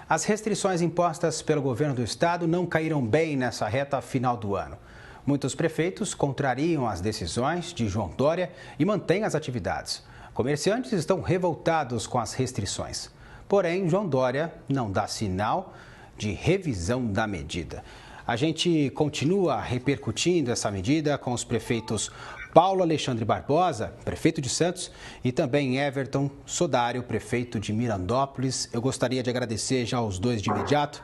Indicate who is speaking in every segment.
Speaker 1: As restrições impostas pelo governo do estado não caíram bem nessa reta final do ano. Muitos prefeitos contrariam as decisões de João Dória e mantêm as atividades. Comerciantes estão revoltados com as restrições. Porém, João Dória não dá sinal de revisão da medida. A gente continua repercutindo essa medida com os prefeitos Paulo Alexandre Barbosa, prefeito de Santos, e também Everton Sodário, prefeito de Mirandópolis. Eu gostaria de agradecer já aos dois de imediato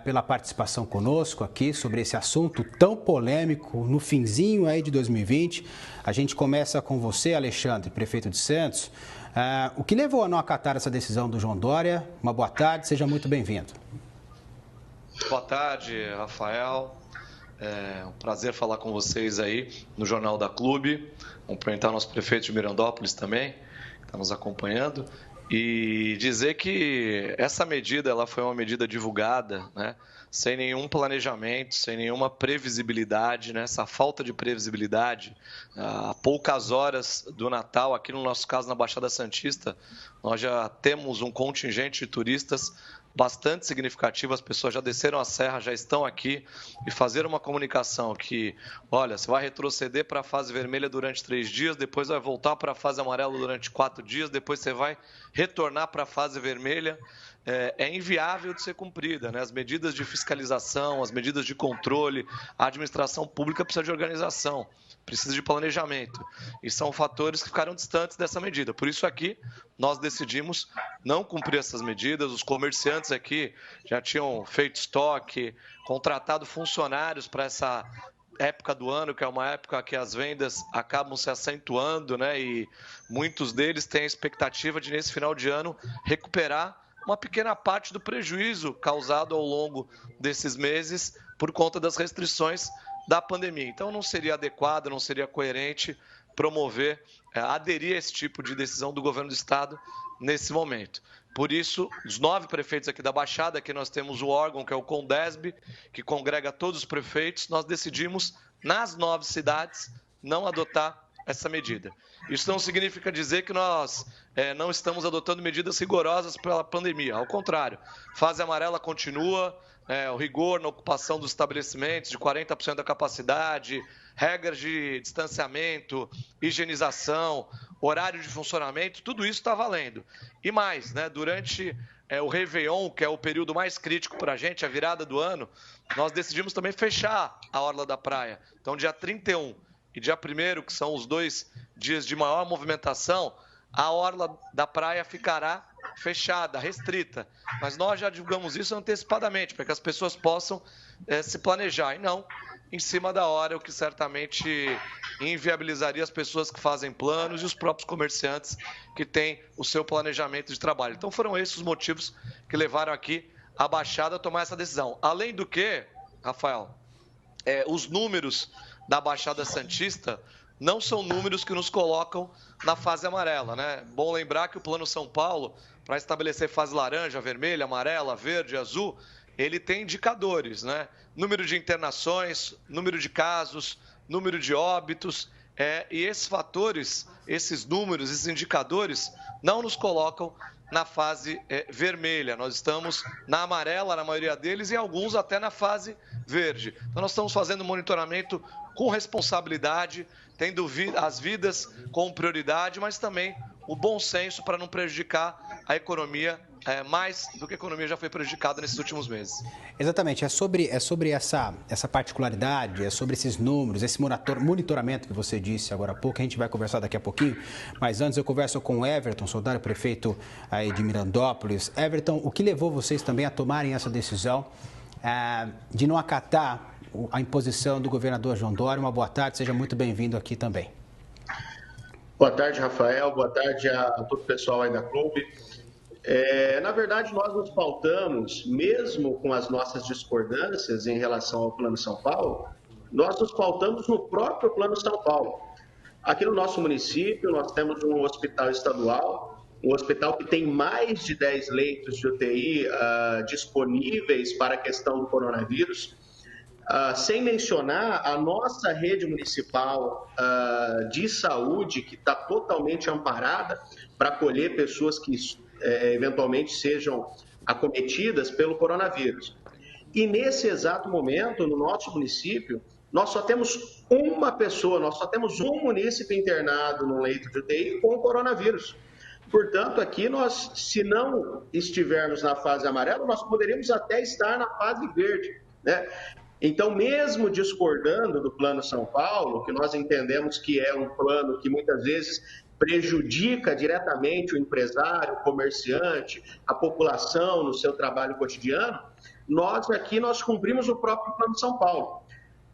Speaker 1: pela participação conosco aqui sobre esse assunto tão polêmico no finzinho aí de 2020. A gente começa com você, Alexandre, prefeito de Santos. O que levou a não acatar essa decisão do João Dória? Uma boa tarde, seja muito bem-vindo.
Speaker 2: Boa tarde, Rafael. É um prazer falar com vocês aí no Jornal da Clube. Cumprimentar o nosso prefeito de Mirandópolis também, que está nos acompanhando. E dizer que essa medida ela foi uma medida divulgada, né, sem nenhum planejamento, sem nenhuma previsibilidade, né, essa falta de previsibilidade. Há poucas horas do Natal, aqui no nosso caso na Baixada Santista, nós já temos um contingente de turistas bastante significativo, as pessoas já desceram a serra, já estão aqui, e fazer uma comunicação que, olha, você vai retroceder para a fase vermelha durante 3 dias, depois vai voltar para a fase amarela durante 4 dias, depois você vai retornar para a fase vermelha, é inviável de ser cumprida, né? As medidas de fiscalização, as medidas de controle, a administração pública precisa de organização, precisa de planejamento, e são fatores que ficaram distantes dessa medida. Por isso aqui nós decidimos não cumprir essas medidas. Os comerciantes aqui já tinham feito estoque, contratado funcionários para essa época do ano, que é uma época que as vendas acabam se acentuando, né? E muitos deles têm a expectativa de, nesse final de ano, recuperar uma pequena parte do prejuízo causado ao longo desses meses por conta das restrições da pandemia. Então não seria adequado, não seria coerente promover, aderir a esse tipo de decisão do governo do estado nesse momento. Por isso, os 9 prefeitos aqui da Baixada, aqui nós temos o órgão que é o CONDESB, que congrega todos os prefeitos, nós decidimos, nas 9 cidades, não adotar essa medida. Isso não significa dizer que nós não estamos adotando medidas rigorosas pela pandemia. Ao contrário, fase amarela continua, o rigor na ocupação dos estabelecimentos de 40% da capacidade, regras de distanciamento, higienização, horário de funcionamento, tudo isso está valendo. E mais, né, durante o Réveillon, que é o período mais crítico para a gente, a virada do ano, nós decidimos também fechar a orla da praia. Então, dia 31 e dia 1º, que são os 2 dias de maior movimentação, a orla da praia ficará fechada, restrita. Mas nós já divulgamos isso antecipadamente, para que as pessoas possam se planejar. E não em cima da hora, o que certamente inviabilizaria as pessoas que fazem planos e os próprios comerciantes que têm o seu planejamento de trabalho. Então foram esses os motivos que levaram aqui a Baixada a tomar essa decisão. Além do que, Rafael, os números da Baixada Santista não são números que nos colocam na fase amarela, né? Bom lembrar que o Plano São Paulo, para estabelecer fase laranja, vermelha, amarela, verde, azul, ele tem indicadores, né? Número de internações, número de casos, número de óbitos, e esses fatores, esses números, esses indicadores não nos colocam na fase vermelha. Nós estamos na amarela, na maioria deles, e alguns até na fase verde. Então nós estamos fazendo monitoramento com responsabilidade, tendo as vidas com prioridade, mas também o bom senso para não prejudicar a economia mais do que a economia já foi prejudicada nesses últimos meses.
Speaker 1: Exatamente, é sobre essa particularidade, é sobre esses números, esse monitoramento que você disse agora há pouco, a gente vai conversar daqui a pouquinho, mas antes eu converso com o Everton Sodário, prefeito aí de Mirandópolis. Everton, o que levou vocês também a tomarem essa decisão de não acatar a imposição do governador João Dória? Uma boa tarde, seja muito bem-vindo aqui também.
Speaker 3: Boa tarde, Rafael, boa tarde a todo o pessoal aí da Clube. Na verdade, nós nos pautamos, mesmo com as nossas discordâncias em relação ao Plano São Paulo, nós nos pautamos no próprio Plano São Paulo. Aqui no nosso município, nós temos um hospital estadual, um hospital que tem mais de 10 leitos de UTI disponíveis para a questão do coronavírus, sem mencionar a nossa rede municipal de saúde, que está totalmente amparada para acolher pessoas que eventualmente sejam acometidas pelo coronavírus. E nesse exato momento, no nosso município, nós só temos uma pessoa, nós só temos um munícipe internado no leito de UTI com o coronavírus. Portanto, aqui nós, se não estivermos na fase amarela, nós poderíamos até estar na fase verde, né? Então, mesmo discordando do Plano São Paulo, que nós entendemos que é um plano que muitas vezes prejudica diretamente o empresário, o comerciante, a população no seu trabalho cotidiano, nós cumprimos o próprio Plano São Paulo.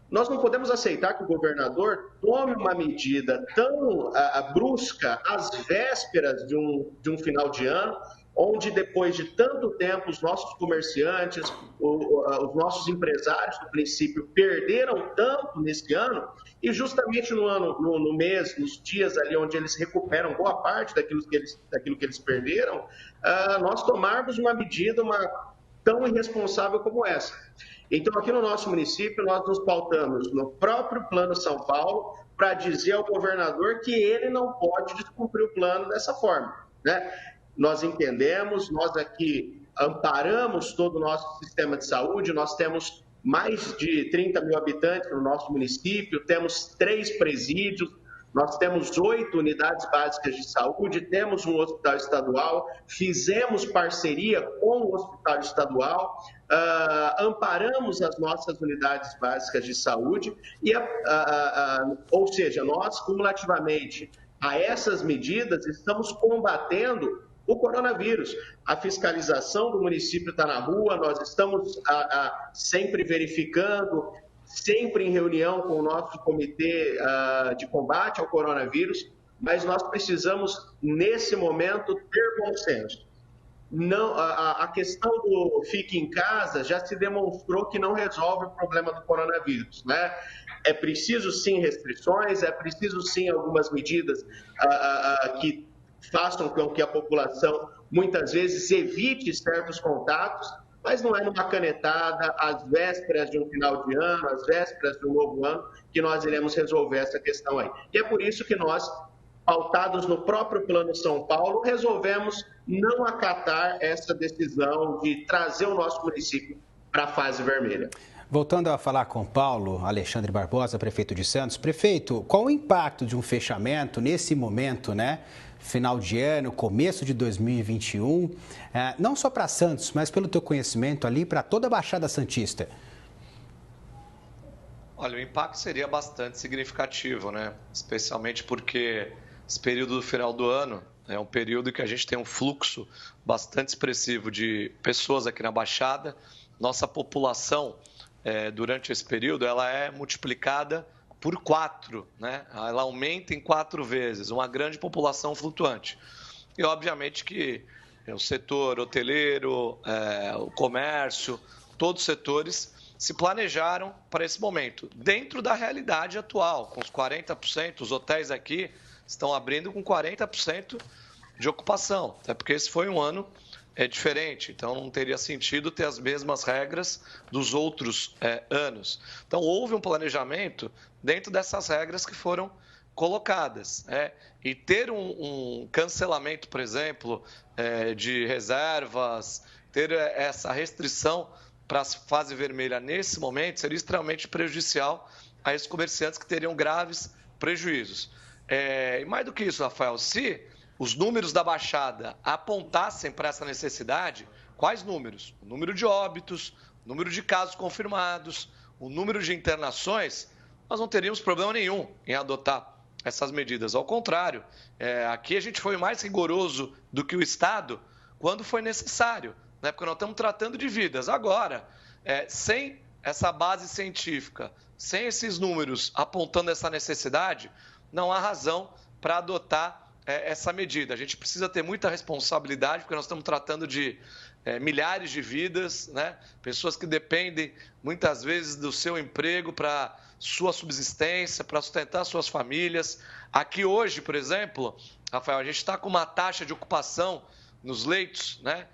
Speaker 3: Nós não podemos aceitar que o governador tome uma medida tão brusca às vésperas de um final de ano, onde depois de tanto tempo os nossos comerciantes, os nossos empresários do município perderam tanto nesse ano, e justamente no mês, nos dias ali onde eles recuperam boa parte daquilo que eles perderam, nós tomarmos uma medida tão irresponsável como essa. Então, aqui no nosso município, nós nos pautamos no próprio Plano São Paulo para dizer ao governador que ele não pode descumprir o plano dessa forma, né? Nós entendemos, nós aqui amparamos todo o nosso sistema de saúde, nós temos mais de 30 mil habitantes no nosso município, temos 3 presídios, nós temos 8 unidades básicas de saúde, temos um hospital estadual, fizemos parceria com o hospital estadual, amparamos as nossas unidades básicas de saúde, ou seja, nós, cumulativamente a essas medidas, estamos combatendo o coronavírus. A fiscalização do município está na rua, nós estamos sempre verificando, sempre em reunião com o nosso comitê de combate ao coronavírus, mas nós precisamos, nesse momento, ter bom senso. Não, a questão do fique em casa já se demonstrou que não resolve o problema do coronavírus, né? É preciso, sim, restrições, é preciso, sim, algumas medidas que façam com que a população, muitas vezes, evite certos contatos, mas não é numa canetada, às vésperas de um final de ano, às vésperas de um novo ano, que nós iremos resolver essa questão aí. E é por isso que nós, pautados no próprio Plano São Paulo, resolvemos não acatar essa decisão de trazer o nosso município para a fase vermelha.
Speaker 1: Voltando a falar com Paulo Alexandre Barbosa, prefeito de Santos. Prefeito, qual o impacto de um fechamento nesse momento, né? Final de ano, começo de 2021, não só para Santos, mas pelo teu conhecimento ali, para toda a Baixada Santista?
Speaker 2: Olha, o impacto seria bastante significativo, né? Especialmente porque esse período do final do ano é um período que a gente tem um fluxo bastante expressivo de pessoas aqui na Baixada. Nossa população, durante esse período, ela é multiplicada por 4, né? Ela aumenta em 4 vezes, uma grande população flutuante. E, obviamente, que o setor hoteleiro, o comércio, todos os setores se planejaram para esse momento, dentro da realidade atual, com os 40%, os hotéis aqui estão abrindo com 40% de ocupação, até porque esse foi um ano diferente, então não teria sentido ter as mesmas regras dos outros anos. Então, houve um planejamento dentro dessas regras que foram colocadas. E ter um cancelamento, por exemplo, de reservas, ter essa restrição para a fase vermelha nesse momento seria extremamente prejudicial a esses comerciantes que teriam graves prejuízos. E mais do que isso, Rafael, se os números da Baixada apontassem para essa necessidade, quais números? O número de óbitos, o número de casos confirmados, o número de internações, nós não teríamos problema nenhum em adotar essas medidas. Ao contrário, aqui a gente foi mais rigoroso do que o Estado quando foi necessário, né? Porque nós estamos tratando de vidas. Agora, sem essa base científica, sem esses números apontando essa necessidade, não há razão para adotar essa medida. A gente precisa ter muita responsabilidade, porque nós estamos tratando de milhares de vidas, né? Pessoas que dependem muitas vezes do seu emprego para sua subsistência, para sustentar suas famílias. Aqui hoje, por exemplo, Rafael, a gente está com uma taxa de ocupação nos leitos, né,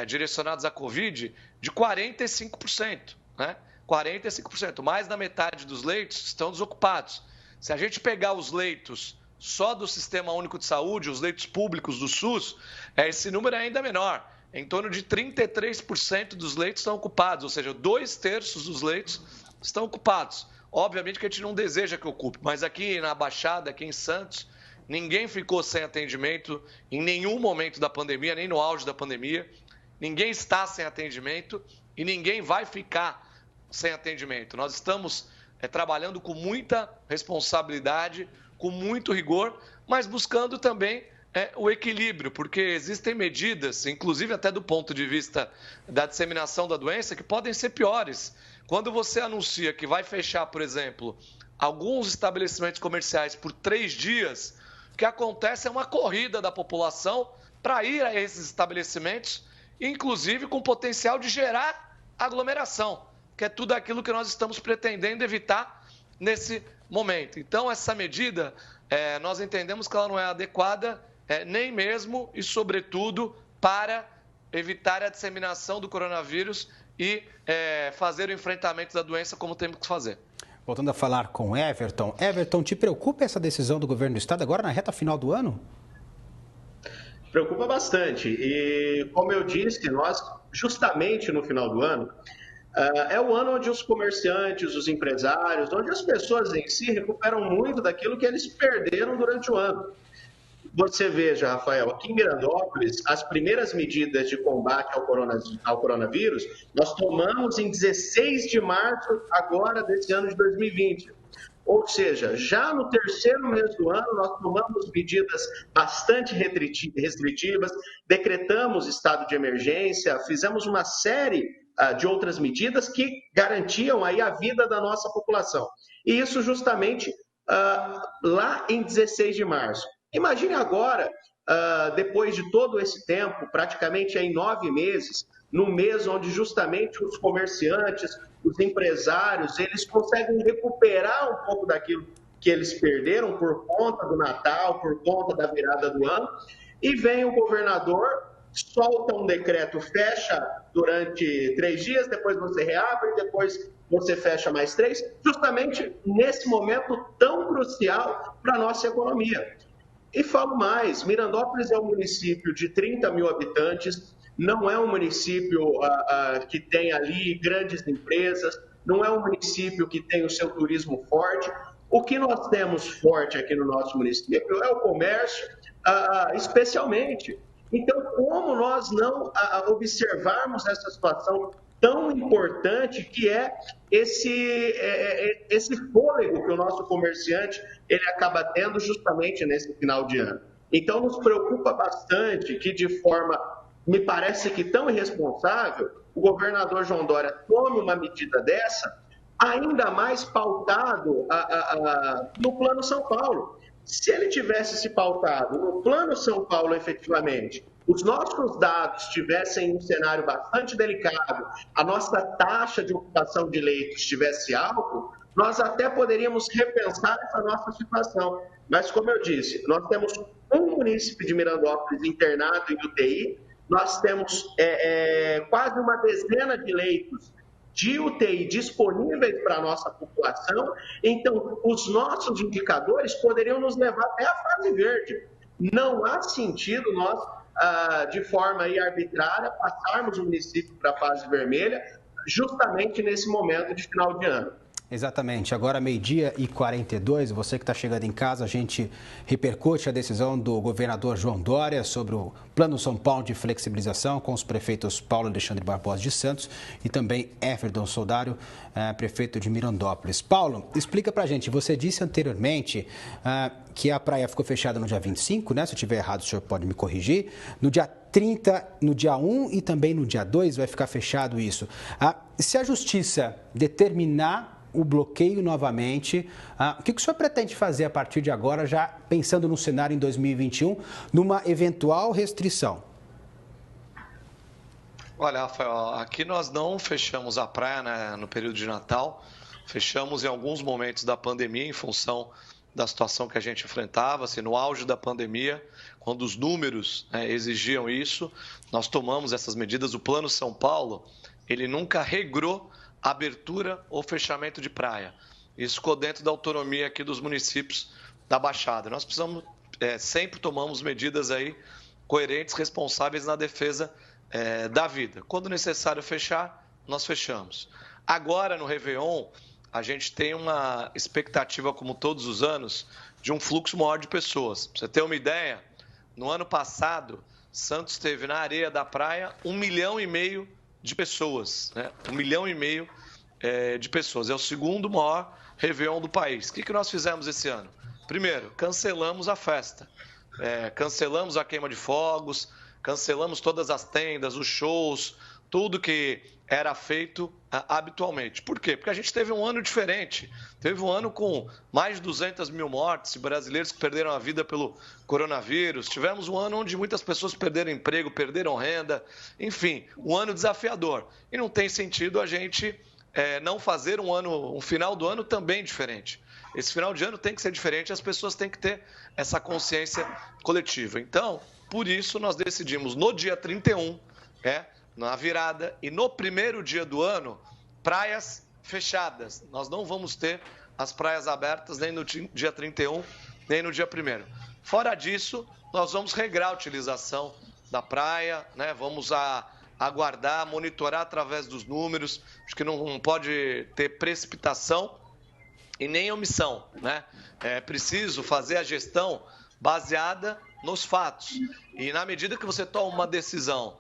Speaker 2: direcionados à Covid de 45%, né? 45%. Mais da metade dos leitos estão desocupados. Se a gente pegar os leitos só do Sistema Único de Saúde, os leitos públicos do SUS, esse número é ainda menor. em torno de 33% dos leitos estão ocupados, ou seja, 2/3 dos leitos estão ocupados. Obviamente que a gente não deseja que ocupe, mas aqui na Baixada, aqui em Santos, ninguém ficou sem atendimento em nenhum momento da pandemia, nem no auge da pandemia. Ninguém está sem atendimento e ninguém vai ficar sem atendimento. Nós estamos trabalhando com muita responsabilidade, com muito rigor, mas buscando também o equilíbrio, porque existem medidas, inclusive até do ponto de vista da disseminação da doença, que podem ser piores. Quando você anuncia que vai fechar, por exemplo, alguns estabelecimentos comerciais por 3 dias, o que acontece é uma corrida da população para ir a esses estabelecimentos, inclusive com potencial de gerar aglomeração, que é tudo aquilo que nós estamos pretendendo evitar nesse momento. Então, essa medida, nós entendemos que ela não é adequada, nem mesmo e, sobretudo, para evitar a disseminação do coronavírus e fazer o enfrentamento da doença como temos que fazer.
Speaker 1: Voltando a falar com Everton. Everton, te preocupa essa decisão do governo do estado agora na reta final do ano?
Speaker 3: Preocupa bastante. E, como eu disse, nós, justamente no final do ano, é o ano onde os comerciantes, os empresários, onde as pessoas em si recuperam muito daquilo que eles perderam durante o ano. Você veja, Rafael, aqui em Mirandópolis, as primeiras medidas de combate ao coronavírus, nós tomamos em 16 de março agora desse ano de 2020. Ou seja, já no terceiro mês do ano, nós tomamos medidas bastante restritivas, decretamos estado de emergência, fizemos uma série de outras medidas que garantiam aí a vida da nossa população. E isso justamente lá em 16 de março. Imagine agora, depois de todo esse tempo, praticamente em 9 meses, no mês onde justamente os comerciantes, os empresários, eles conseguem recuperar um pouco daquilo que eles perderam por conta do Natal, por conta da virada do ano, e vem o governador, solta um decreto, fecha durante 3 dias, depois você reabre, depois você fecha mais 3, justamente nesse momento tão crucial para a nossa economia. E falo mais, Mirandópolis é um município de 30 mil habitantes, não é um município que tem ali grandes empresas, não é um município que tem o seu turismo forte. O que nós temos forte aqui no nosso município é o comércio, especialmente. Então, como nós não observarmos essa situação tão importante que é esse fôlego que o nosso comerciante ele acaba tendo justamente nesse final de ano. Então, nos preocupa bastante que, de forma, me parece que tão irresponsável, o governador João Dória tome uma medida dessa, ainda mais pautado no Plano São Paulo. Se ele tivesse se pautado no Plano São Paulo efetivamente, os nossos dados estivessem em um cenário bastante delicado, a nossa taxa de ocupação de leitos estivesse alta, nós até poderíamos repensar essa nossa situação. Mas, como eu disse, nós temos um munícipe de Mirandópolis internado em UTI, nós temos quase uma dezena de leitos de UTI disponíveis para a nossa população, então os nossos indicadores poderiam nos levar até a fase verde. Não há sentido nós, de forma arbitrária, passarmos o município para a fase vermelha, justamente nesse momento de final de ano.
Speaker 1: Exatamente. Agora, 12h42, você que está chegando em casa, a gente repercute a decisão do governador João Dória sobre o Plano São Paulo de flexibilização com os prefeitos Paulo Alexandre Barbosa de Santos e também Everton Soldário, prefeito de Mirandópolis. Paulo, explica pra gente, você disse anteriormente que a praia ficou fechada no dia 25, né? Se eu estiver errado, o senhor pode me corrigir. No dia 30, no dia 1 e também no dia 2 vai ficar fechado isso. Se a justiça determinar o bloqueio novamente, o que o senhor pretende fazer a partir de agora, já pensando no cenário em 2021, numa eventual restrição?
Speaker 2: Olha, Rafael, aqui nós não fechamos a praia, né, no período de Natal, fechamos em alguns momentos da pandemia em função da situação que a gente enfrentava, assim, no auge da pandemia, quando os números exigiam isso, nós tomamos essas medidas. O Plano São Paulo, ele nunca regrou abertura ou fechamento de praia. Isso ficou dentro da autonomia aqui dos municípios da Baixada. Nós precisamos, sempre tomamos medidas aí coerentes, responsáveis na defesa da vida. Quando necessário fechar, nós fechamos. Agora, no Réveillon, a gente tem uma expectativa, como todos os anos, de um fluxo maior de pessoas. Para você ter uma ideia, no ano passado, Santos teve na areia da praia 1,5 milhão de pessoas. Né? 1,5 milhão de pessoas. É o segundo maior Réveillon do país. O que nós fizemos esse ano? Primeiro, cancelamos a festa. Cancelamos a queima de fogos, cancelamos todas as tendas, os shows, tudo que era feito habitualmente. Por quê? Porque a gente teve um ano diferente. Teve um ano com mais de 200 mil mortes, brasileiros que perderam a vida pelo coronavírus. Tivemos um ano onde muitas pessoas perderam emprego, perderam renda. Enfim, um ano desafiador. E não tem sentido a gente não fazer um final do ano também diferente. Esse final de ano tem que ser diferente, as pessoas têm que ter essa consciência coletiva. Então, por isso, nós decidimos no dia 31, na virada, e no primeiro dia do ano, praias fechadas. Nós não vamos ter as praias abertas nem no dia 31, nem no dia 1º. Fora disso, nós vamos regrar a utilização da praia, né? Vamos aguardar, monitorar através dos números. Acho que não pode ter precipitação e nem omissão, né? É preciso fazer a gestão baseada nos fatos. E na medida que você toma uma decisão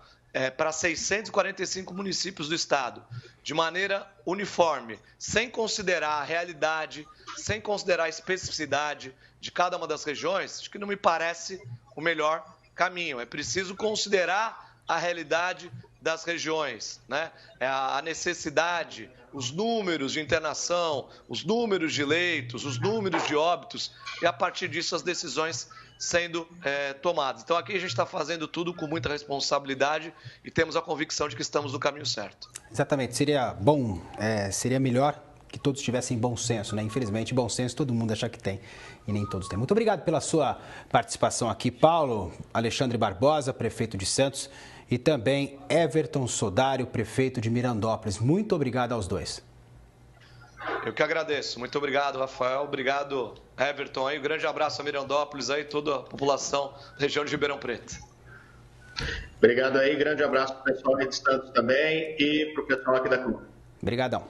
Speaker 2: para 645 municípios do estado, de maneira uniforme, sem considerar a realidade, sem considerar a especificidade de cada uma das regiões, acho que não me parece o melhor caminho. É preciso considerar a realidade das regiões, né? A necessidade, os números de internação, os números de leitos, os números de óbitos, e a partir disso as decisões sendo tomadas. Então aqui a gente está fazendo tudo com muita responsabilidade e temos a convicção de que estamos no caminho certo.
Speaker 1: Exatamente, seria bom, seria melhor que todos tivessem bom senso, né? Infelizmente, bom senso todo mundo acha que tem e nem todos têm. Muito obrigado pela sua participação aqui, Paulo Alexandre Barbosa, prefeito de Santos, e também Everton Sodário, prefeito de Mirandópolis. Muito obrigado aos dois.
Speaker 2: Eu que agradeço. Muito obrigado, Rafael. Obrigado, Everton. Aí, um grande abraço a Mirandópolis, aí, toda a população da região de Ribeirão Preto.
Speaker 3: Obrigado aí, grande abraço para o pessoal aqui de Santos também e para o pessoal aqui da Clube.
Speaker 1: Obrigadão.